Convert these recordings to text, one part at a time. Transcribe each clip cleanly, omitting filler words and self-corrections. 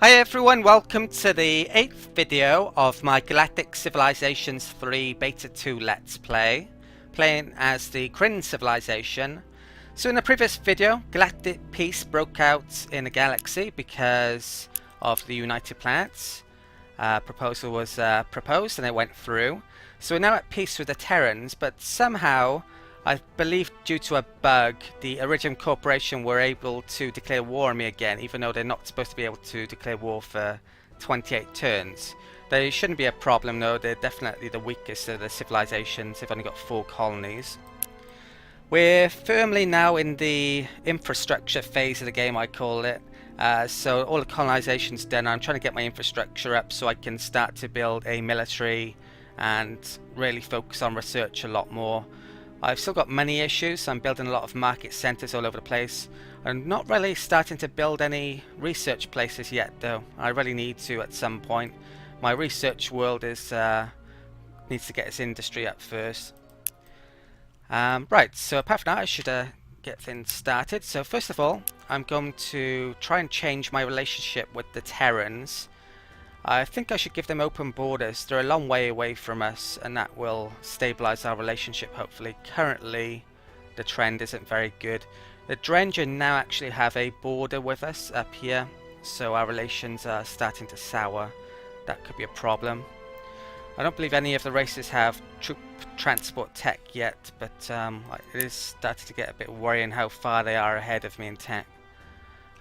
Hi everyone, welcome to the 8th video of my Galactic Civilizations 3 Beta 2 Let's Play, playing as the Krynn civilization. So in the previous video, galactic peace broke out in the galaxy because of the United Planets. Proposal was proposed and it went through. So we're now at peace with the Terrans, but somehow, I believe due to a bug, the Iridium Corporation were able to declare war on me again, even though they're not supposed to be able to declare war for 28 turns. They shouldn't be a problem though, they're definitely the weakest of the civilizations. They've only got 4 colonies. We're firmly now in the infrastructure phase of the game, I call it. So all the colonization's done. I'm trying to get my infrastructure up so I can start to build a military and really focus on research a lot more. I've still got money issues, so I'm building a lot of market centers all over the place. I'm not really starting to build any research places yet though. I really need to at some point. My research world is needs to get its industry up first. Right, so apart from that I should get things started. So first of all, I'm going to try and change my relationship with the Terrans. I think I should give them open borders. They're a long way away from us and that will stabilize our relationship hopefully. Currently the trend isn't very good. The Drenger now actually have a border with us up here, so our relations are starting to sour. That could be a problem. I don't believe any of the races have troop transport tech yet, but it is starting to get a bit worrying how far they are ahead of me in tech.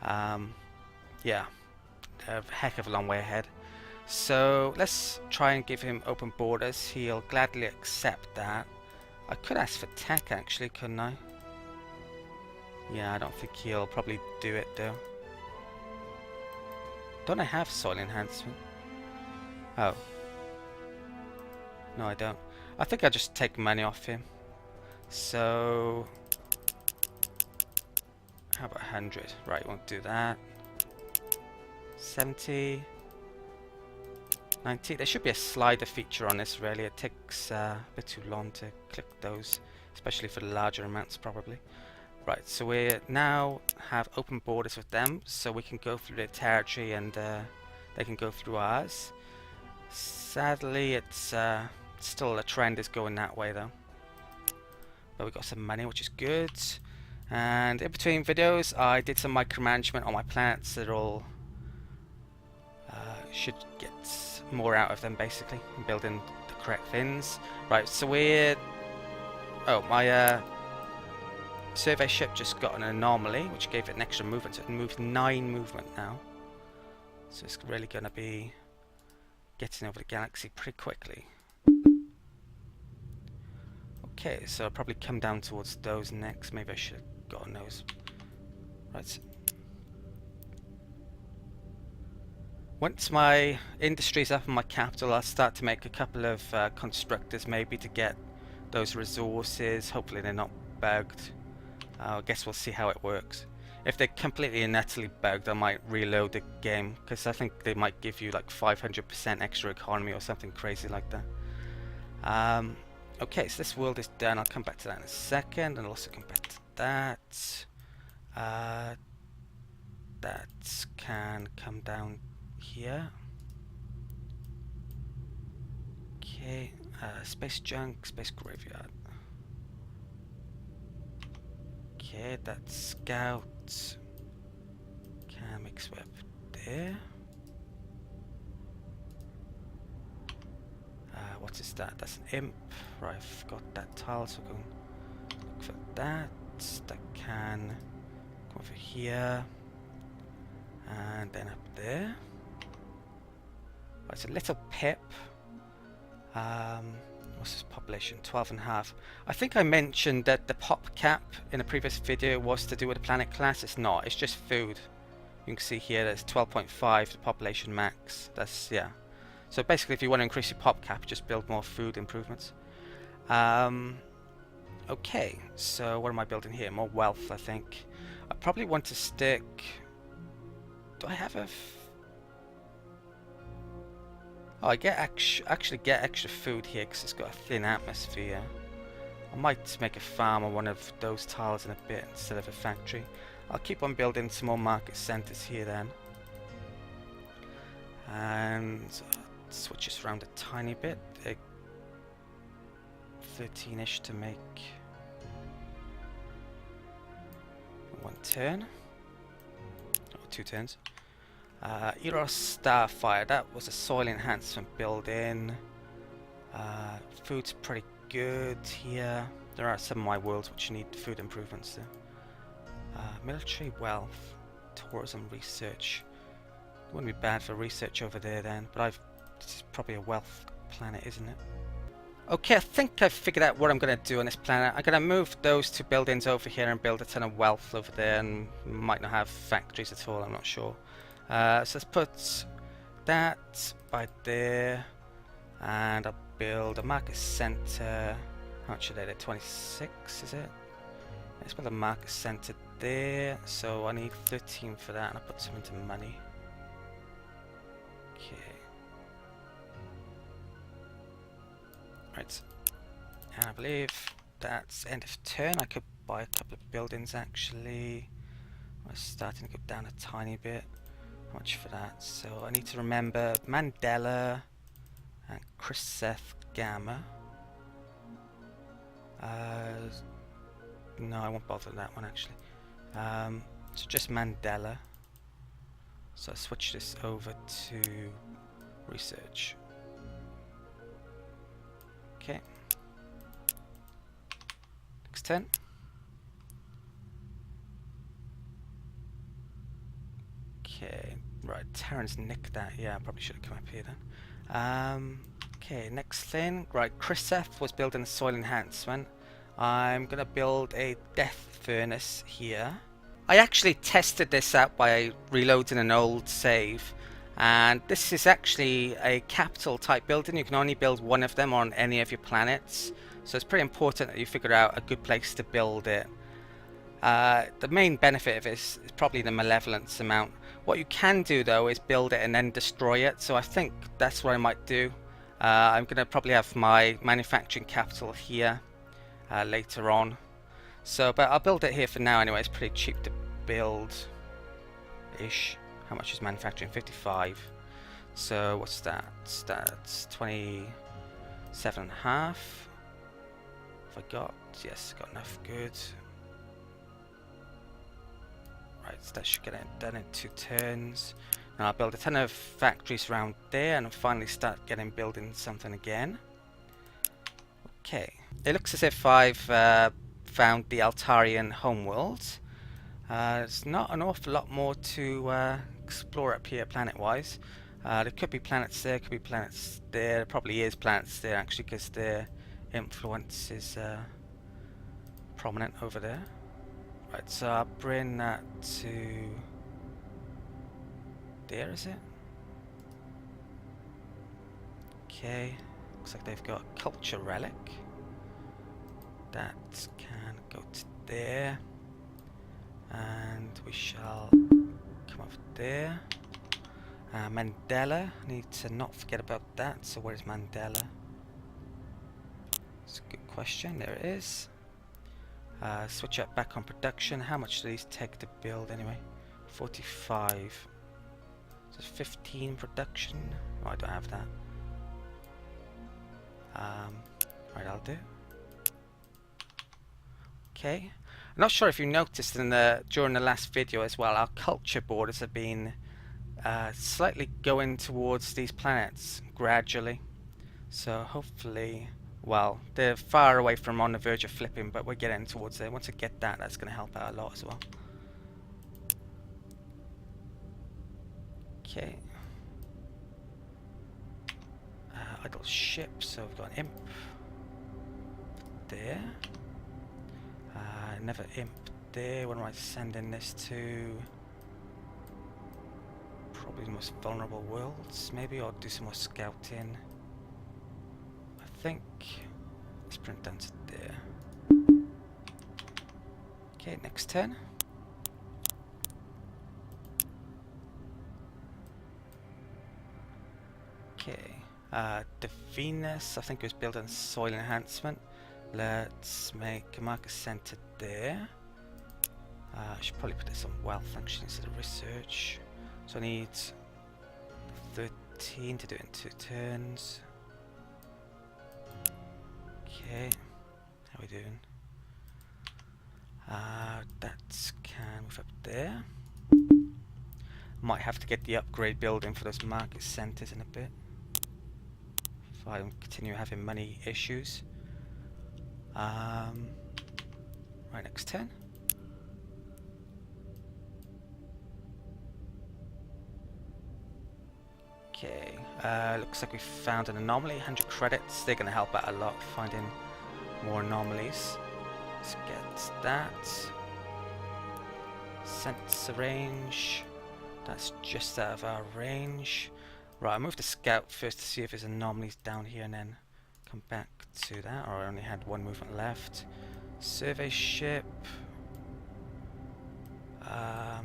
Yeah, they're a heck of a long way ahead. So let's try and give him open borders. He'll gladly accept that. I could ask for tech actually, couldn't I? Yeah, I don't think he'll probably do it though. Don't I have soil enhancement? Oh. No, I don't. I think I'll just take money off him. So how about 100? Right, won't do that. 70. 90. There should be a slider feature on this really. It takes a bit too long to click those, especially for the larger amounts probably. Right, so we now have open borders with them, so we can go through their territory and they can go through ours. Sadly, it's still the trend is going that way though. But we got some money, which is good. And in between videos, I did some micromanagement on my planets. They're all should get more out of them basically, and building the correct things. Right, so we're... Oh, my survey ship just got an anomaly, which gave it an extra movement, so it moved 9 movement now. So it's really going to be getting over the galaxy pretty quickly. Okay, so I'll probably come down towards those next. Maybe I should have gotten those. Right. Once my industry's up and my capital, I'll start to make a couple of constructors maybe to get those resources. Hopefully they're not bugged. I guess we'll see how it works. If they're completely and utterly bugged, I might reload the game, because I think they might give you like 500% extra economy or something crazy like that. Okay, so this world is done. I'll come back to that in a second, and I'll also come back to that. That can come down here. Okay, space junk, space graveyard. Okay, that's scout. Can mix web there. What is that? That's an imp. Right, I've got that tile, so go look for that. That can come over here. And then up there. It's a little pip. What's this population? 12.5. I think I mentioned that the pop cap in a previous video was to do with the planet class. It's not. It's just food. You can see here there's 12.5 the population max. That's, yeah. So basically, if you want to increase your pop cap, just build more food improvements. Okay. So what am I building here? More wealth, I think. I probably want to stick. Do I have a? Oh, I get actually get extra food here because it's got a thin atmosphere. I might make a farm on one of those tiles in a bit instead of a factory. I'll keep on building some more market centers here then. And switch this around a tiny bit. 13-ish to make one turn. Or 2 turns. Eros Starfire, that was a soil enhancement build-in. Food's pretty good here. There are some of my worlds which need food improvements though. Military wealth, tourism research. Wouldn't be bad for research over there then, but this is probably a wealth planet, isn't it? Okay, I think I've figured out what I'm going to do on this planet. I'm going to move those 2 buildings over here and build a ton of wealth over there, and might not have factories at all, I'm not sure. So let's put that by there, and I'll build a market center. How much are they? They're 26, is it? Let's put a market center there, so I need 13 for that, and I'll put some into money. Okay. Right, and I believe that's end of turn. I could buy a couple of buildings actually. I'm starting to go down a tiny bit. How much for that? So I need to remember Mandela and Chryseth Gamma. No, I won't bother that one actually. So just Mandela. So I switch this over to research. Okay. Next turn. Okay, right, Terran's nicked that. Yeah, I probably should have come up here then. Okay, next thing. Right, Chryseth was building a soil enhancement. I'm gonna build a death furnace here. I actually tested this out by reloading an old save, and this is actually a capital type building. You can only build one of them on any of your planets, so it's pretty important that you figure out a good place to build it. The main benefit of this is probably the malevolence amount. What you can do though is build it and then destroy it, so I think that's what I might do. I'm going to probably have my manufacturing capital here later on. So, but I'll build it here for now anyway. It's pretty cheap to build ish. How much is manufacturing? 55. So what's that? That's 27.5. Have I got? Yes, got enough. Good. Right, so that should get it done in 2 turns. Now I'll build a ton of factories around there and I'll finally start building something again. Okay. It looks as if I've found the Altarian homeworld. There's not an awful lot more to explore up here planet-wise. There could be planets there, could be planets there. There probably is planets there actually because their influence is prominent over there. Right, so I'll bring that to there, is it? Okay, looks like they've got a culture relic. That can go to there. And we shall come up there. Mandela, need to not forget about that. So where's Mandela? It's a good question, there it is. Switch up back on production. How much do these take to build anyway? 45. So 15 production. Oh, I don't have that. Right, I'll do. Okay. I'm not sure if you noticed during the last video as well, our culture borders have been slightly going towards these planets gradually. So hopefully, well, they're far away from on the verge of flipping, but we're getting towards there. Once I get that, that's going to help out a lot as well. Okay. Idle ship, so we've got an imp there. Another imp there. What am I sending this to? Probably the most vulnerable worlds, maybe, or do some more scouting. I think let's print down to there. Okay, next turn. Okay, the Venus, I think it was built on soil enhancement. Let's make a market center there. I should probably put this on wealth actually instead of research. So I need 13. 14 to do it in 2 turns. Okay, how are we doing? That can move up there. Might have to get the upgrade building for those market centres in a bit if I continue having money issues. Right, next turn. Okay, looks like we found an anomaly. 100 credits. They're going to help out a lot finding more anomalies. Let's get that. Sensor range. That's just out of our range. Right, I'll move the scout first to see if there's anomalies down here and then come back to that. Or I only had one movement left. Survey ship. I'll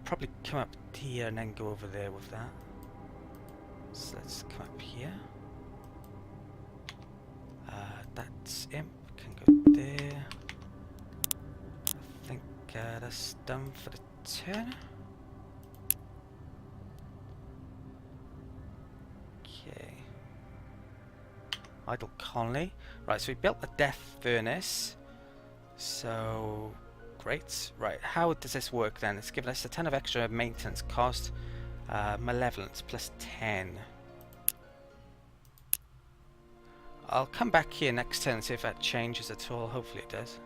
probably come up here and then go over there with that. So let's come up here. That's imp, can go there. I think that's done for the turn. Okay. Idle colony. Right, so we built the death furnace. So great. Right, how does this work then? It's given us a ton of extra maintenance cost. Malevolence plus 10. I'll come back here next turn and see if that changes at all. Hopefully it does.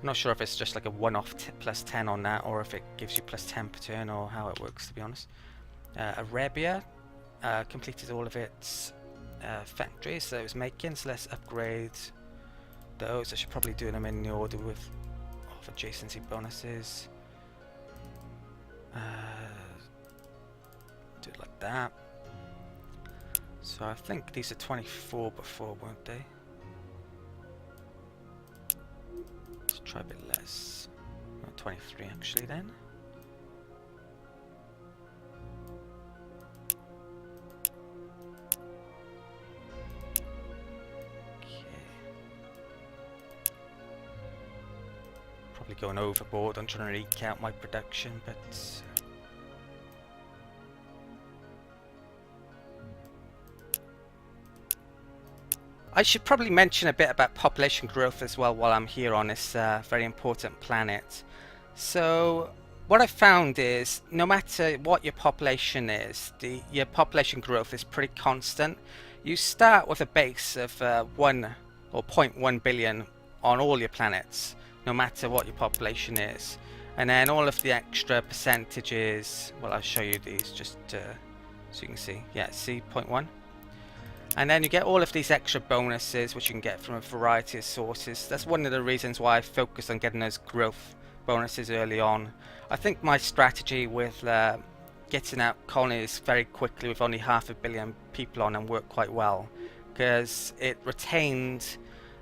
I'm not sure if it's just like a one-off plus 10 on that, or if it gives you plus 10 per turn, or how it works, to be honest. Arabia completed all of its factories that it was making, so let's upgrade those. I should probably do them in the order with of adjacency bonuses. Do it like that. So I think these are 24 before, weren't they? Let's try a bit less. 23 actually then. Okay. Probably going overboard. I'm trying to eke out my production, but I should probably mention a bit about population growth as well while I'm here on this very important planet. So what I've found is no matter what your population is, your population growth is pretty constant. You start with a base of 1 or 0.1 billion on all your planets, no matter what your population is. And then all of the extra percentages, well, I'll show you these just so you can see. Yeah, see 0.1. And then you get all of these extra bonuses, which you can get from a variety of sources. That's one of the reasons why I focused on getting those growth bonuses early on. I think my strategy with getting out colonies very quickly with only 500 million people on them worked quite well, because it retained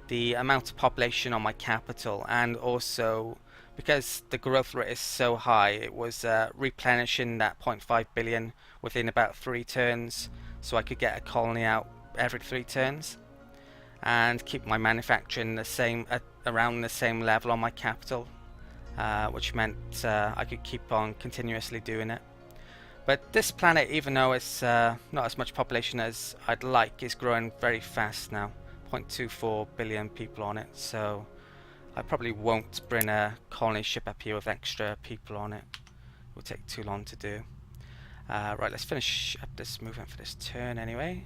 the amount of population on my capital, and also because the growth rate is so high, it was replenishing that 0.5 billion within about 3 turns, so I could get a colony out every 3 turns and keep my manufacturing the same around the same level on my capital, which meant I could keep on continuously doing it. But this planet, even though it's not as much population as I'd like, is growing very fast now. 0.24 billion people on it, so I probably won't bring a colony ship up here with extra people on it. It will take too long to do. Right, let's finish up this movement for this turn anyway.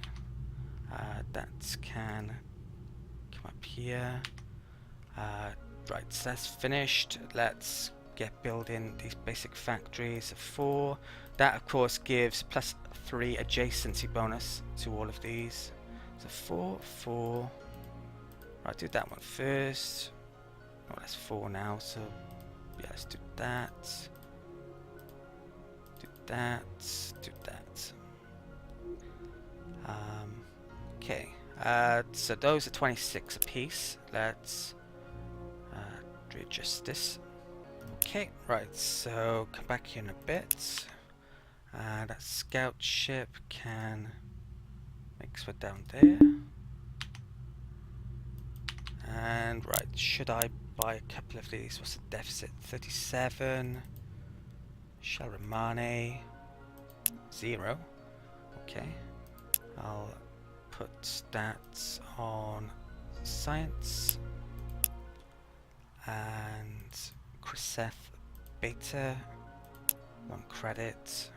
That can come up here. Right, so that's finished. Let's get building these basic factories of 4. That of course gives plus 3 adjacency bonus to all of these. So 4, 4. Right, do that one first. Oh, that's 4 now, so yeah, let's do that. Do that. Do that. Okay, so those are 26 apiece. Let's readjust this. Okay, right, so come back here in a bit. That scout ship can make its way down there. And right, should I buy a couple of these? What's the deficit? 37. Shall Romane. 0. Okay. I'll put that on science. And Chrysath Beta, 1 credit.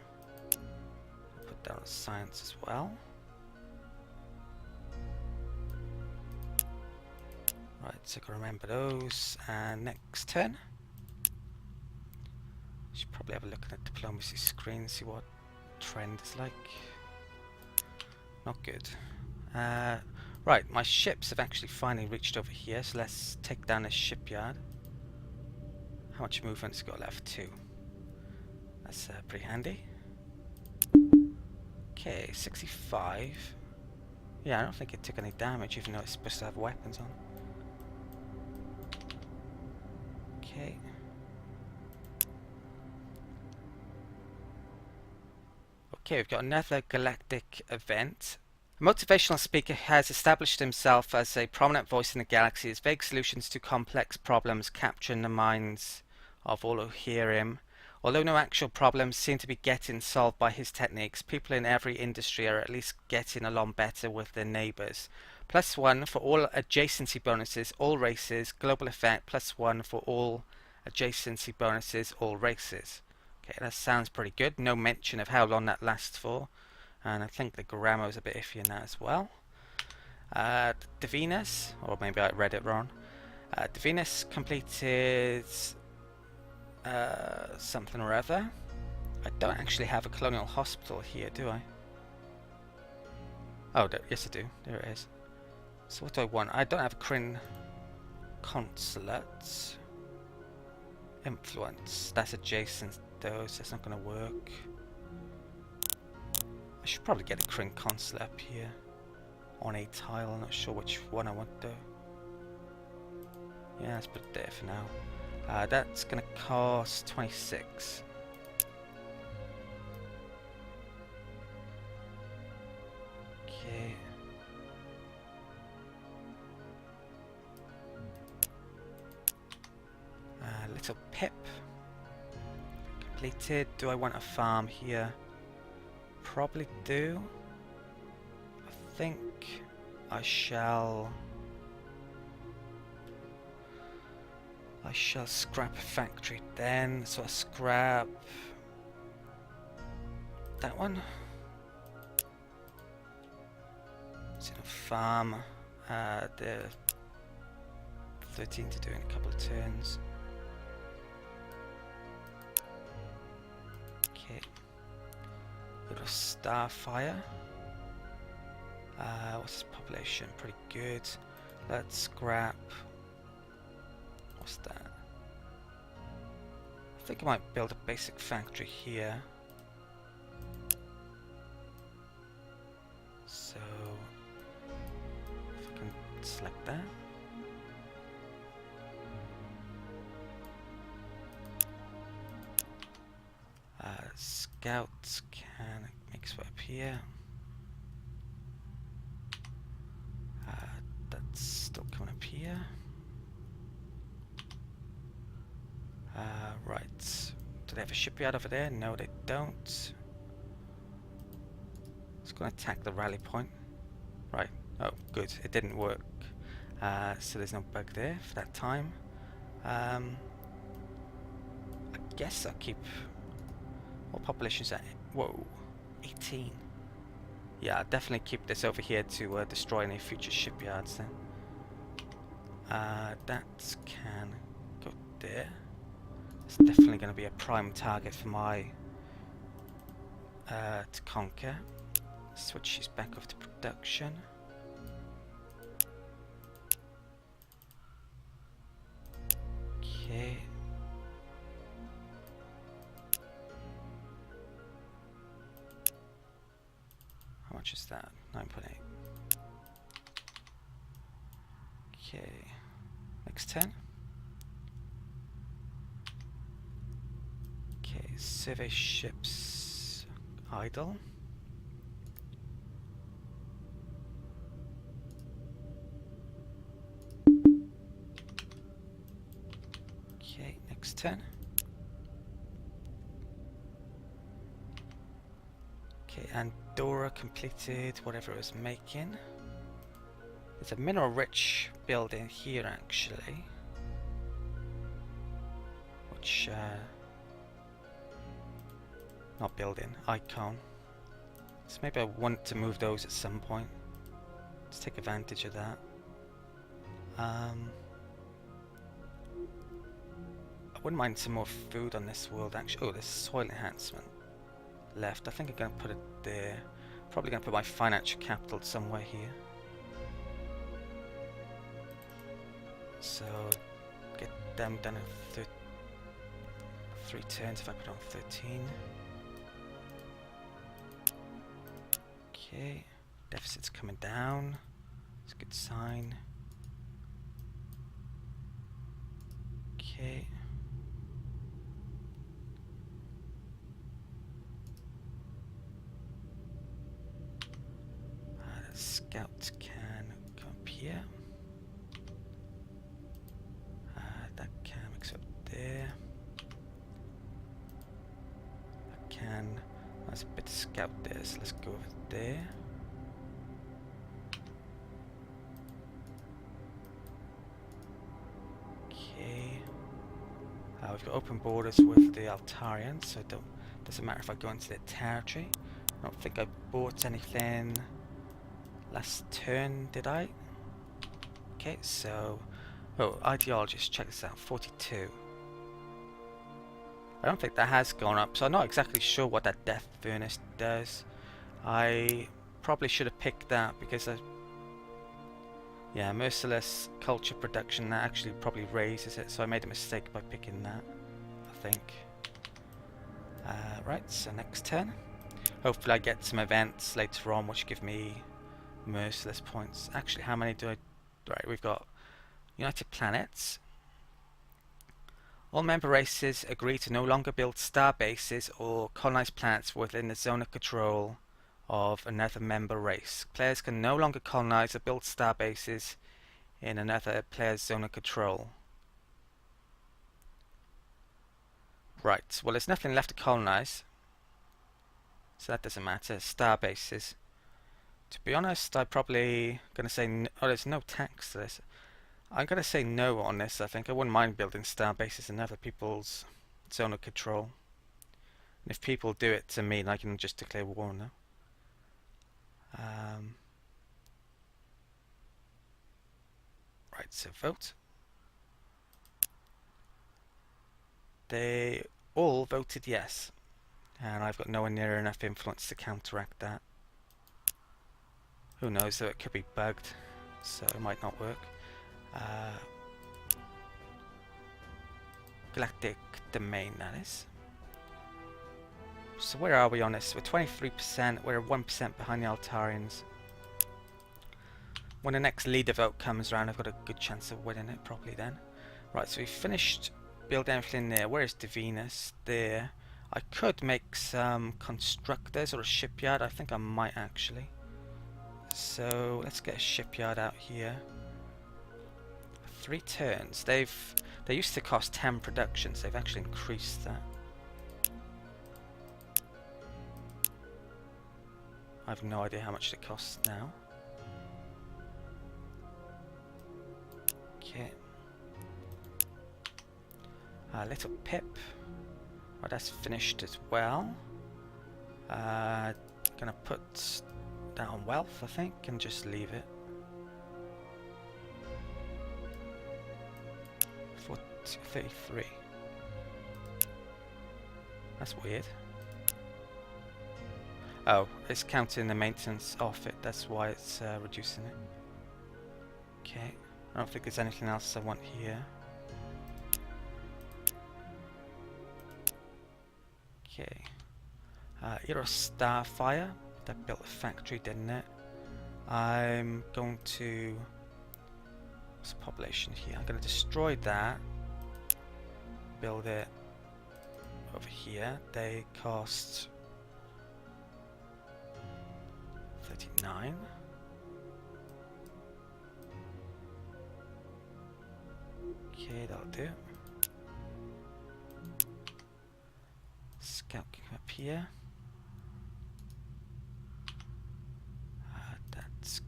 Put that on science as well. Right, so I can remember those. And next turn. Should probably have a look at the diplomacy screen, see what trend is like. Not good. Right, my ships have actually finally reached over here, so let's take down this shipyard. How much movement's got left? 2. That's pretty handy. Okay, 65. Yeah, I don't think it took any damage, even though it's supposed to have weapons on. Okay. Okay, we've got another galactic event. A motivational speaker has established himself as a prominent voice in the galaxy. His vague solutions to complex problems capturing the minds of all who hear him. Although no actual problems seem to be getting solved by his techniques, people in every industry are at least getting along better with their neighbours. +1 for all adjacency bonuses, all races. Global effect, +1 for all adjacency bonuses, all races. Okay, that sounds pretty good. No mention of how long that lasts for. And I think the grammar is a bit iffy in that as well. Divinus, or maybe I read it wrong. Divinus completed something or other. I don't actually have a colonial hospital here, do I? Oh, yes I do. There it is. So what do I want? I don't have a Krynn consulate. Influence. That's adjacent though, so it's not going to work. I should probably get a Krynn consulate up here on a tile. I'm not sure which one I want though. Yeah, let's put it there for now. That's going to cost 26. Okay. Little pip. Completed. Do I want a farm here? Probably do. I think I shall scrap a factory then. So I scrap that one. It's in a farm. The 13 to do in a couple of turns. Okay. Bit of Starfire. What's his population? Pretty good. Let's scrap. What's that? I think I might build a basic factory here. So if I can select that. Scouts can make his way up here. That's still coming up here. Right. Do they have a shipyard over there? No, they don't. It's going to attack the rally point. Right. Oh, good. It didn't work. So there's no bug there for that time. I guess I'll keep... What population is that? Whoa. 18. Yeah, I'll definitely keep this over here to destroy any future shipyards then. That can go there. It's definitely going to be a prime target for my to conquer. Switch these back off to production. Okay. How much is that? 9.8. Okay. Next 10. Okay, survey ships idle. Okay, next 10. Okay, and Dora completed whatever it was making. There's a mineral-rich building here, actually, which not building, icon. So maybe I want to move those at some point. Let's take advantage of that. I wouldn't mind some more food on this world, actually. Oh, there's soil enhancement left. I think I'm going to put it there. Probably going to put my financial capital somewhere here. So get them done in 3 turns if I put on 13. Okay, deficit's coming down. It's a good sign. Okay. The scout can come up here. That can mix up there. That can. There's a bit of scout there, so let's go over there. Okay. We've got open borders with the Altarians, so it doesn't matter if I go into their territory. I don't think I bought anything last turn, did I? Okay, so... Oh, ideologists, check this out, 42. I don't think that has gone up, so I'm not exactly sure what that death furnace does. I probably should have picked that because yeah, merciless culture production, that actually probably raises it, so I made a mistake by picking that, I think. Right, so next turn. Hopefully I get some events later on which give me merciless points. Actually, how many do I... Right, we've got United Planets. All member races agree to no longer build star bases or colonize planets within the zone of control of another member race. Players can no longer colonize or build star bases in another player's zone of control. Right, well there's nothing left to colonize, so that doesn't matter. Star bases. To be honest, I'm probably going to say no. Oh, there's no tax to this. I'm going to say no on this, I think. I wouldn't mind building star bases in other people's zone of control. And if people do it to me, I can just declare war on them. Right, so vote. They all voted yes. And I've got nowhere near enough influence to counteract that. Who knows, though, it could be bugged, so it might not work. Galactic domain, that is. So where are we on this? We're 23%, we're 1% behind the Altarians. When the next leader vote comes around, I've got a good chance of winning it probably then. Right, so we finished building everything there. Where is Divinus? There. I could make some constructors or a shipyard. I think I might actually. So let's get a shipyard out here. 3 turns. They used to cost 10 productions. They've actually increased that. I have no idea how much it costs now. Okay. Little Pip. Well, that's finished as well. Gonna put that on wealth, I think, and just leave it. 33. That's weird. Oh, it's counting the maintenance off it, that's why it's reducing it. Okay, I don't think there's anything else I want here. Okay. You're a Starfire. That built a factory, didn't it? I'm going to... What's the population here? I'm going to destroy that. Build it over here. They cost 39. Okay, that'll do. Scout can come up here.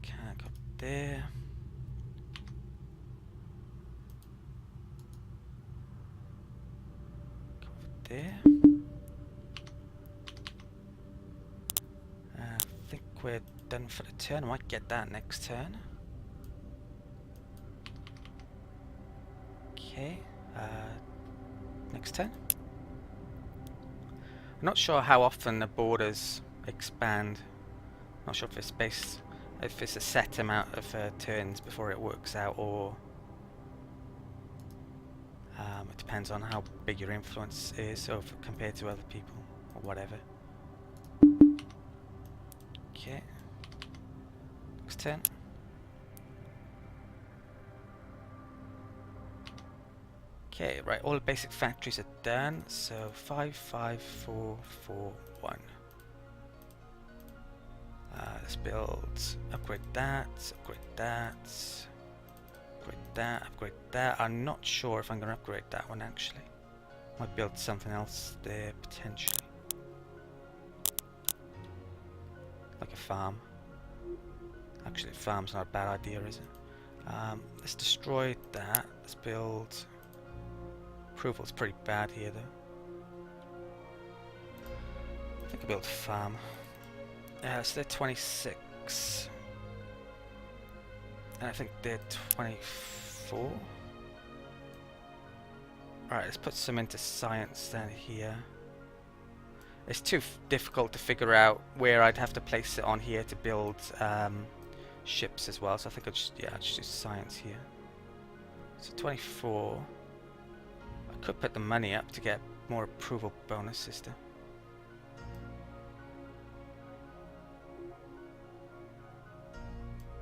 can go there. Go over there. I think we're done for the turn. I might get that next turn. Okay. Next turn. I'm not sure how often the borders expand. Not sure if it's based, if it's a set amount of turns before it works out, or it depends on how big your influence is compared to other people, or whatever. Okay. Next turn. Okay, right, all the basic factories are done, so 5, 5, 4, 4, 1. Let's build, upgrade that, upgrade that, upgrade that, upgrade that. I'm not sure if I'm going to upgrade that one actually. Might build something else there potentially. Like a farm. Actually, a farm's not a bad idea, is it? Let's destroy that, let's build... Approval's pretty bad here though. I think I built a farm. So they're 26. And I think they're 24. Alright, let's put some into science then here. It's too difficult to figure out where I'd have to place it on here to build ships as well. So I think I'll just do science here. So 24. I could put the money up to get more approval bonuses though.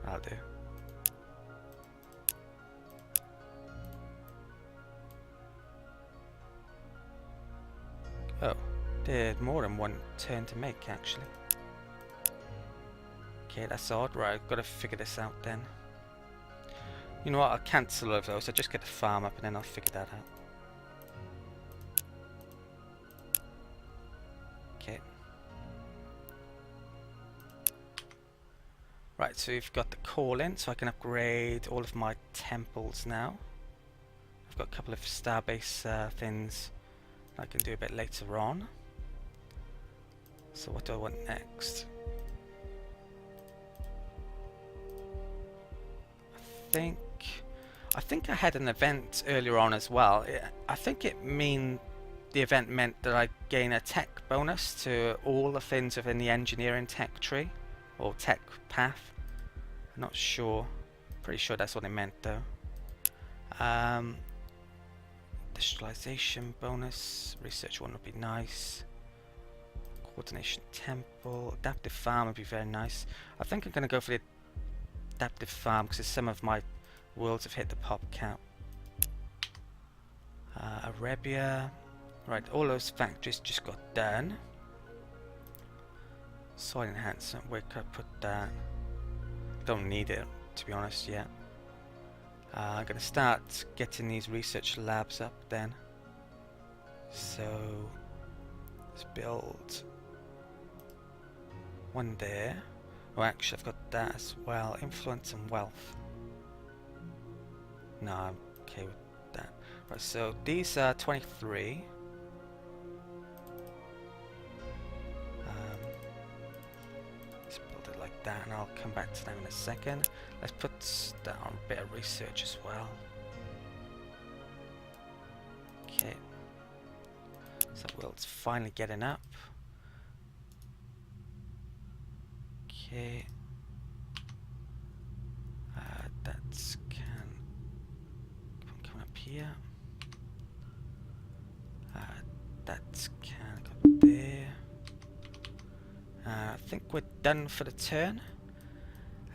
I'll do. Oh, there's more than one turn to make actually. Okay, that's odd. Right, I've got to figure this out then. You know what, I'll cancel all of those. I'll just get the farm up and then I'll figure that out. Okay. Right, so we've got the call in, so I can upgrade all of my temples now. I've got a couple of starbase things I can do a bit later on. So what do I want next? I think I had an event earlier on as well. I think the event meant that I gain a tech bonus to all the things within the engineering tech tree or tech path. I'm not sure. Pretty sure that's what it meant though. Digitalization bonus, research one would be nice. Coordination temple, adaptive farm would be very nice. I think I'm going to go for the adaptive farm because some of my worlds have hit the pop count. Arabia, right, all those factories just got done. Soil enhancement, where could I put that? Don't need it to be honest yet. I'm going to start getting these research labs up then. So let's build one there. Oh, actually I've got that as well. Influence and wealth. No, I'm okay with that. Right, so these are 23. Let's build it like that and I'll come back to them in a second. Let's put that on a bit of research as well. Okay. So world's finally getting up. Okay. That's come up here. That's can go there. I think we're done for the turn.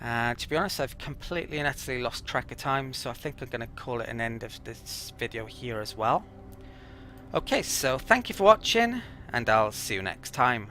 To be honest, I've completely and utterly lost track of time, so I think I'm going to call it an end of this video here as well. Okay, so thank you for watching, and I'll see you next time.